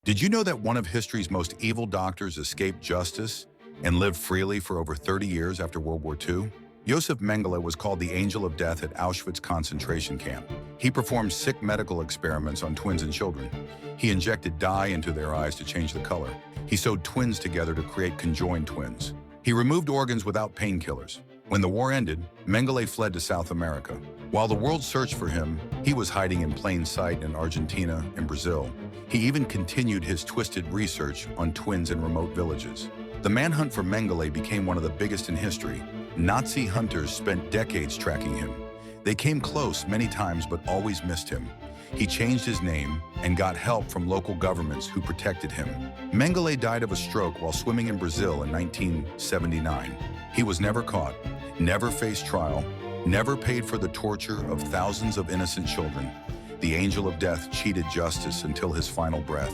Did you know that one of history's most evil doctors escaped justice and lived freely for over 30 years after World War II? Josef Mengele was called the Angel of Death at Auschwitz concentration camp. He performed sick medical experiments on twins and children. He injected dye into their eyes to change the color. He sewed twins together to create conjoined twins. He removed organs without painkillers. When the war ended, Mengele fled to South America. While the world searched for him, he was hiding in plain sight in Argentina and Brazil. He even continued his twisted research on twins in remote villages. The manhunt for Mengele became one of the biggest in history. Nazi hunters spent decades tracking him. They came close many times but always missed him. He changed his name and got help from local governments who protected him. Mengele died of a stroke while swimming in Brazil in 1979. He was never caught, never faced trial, never paid for the torture of thousands of innocent children. The Angel of Death cheated justice until his final breath.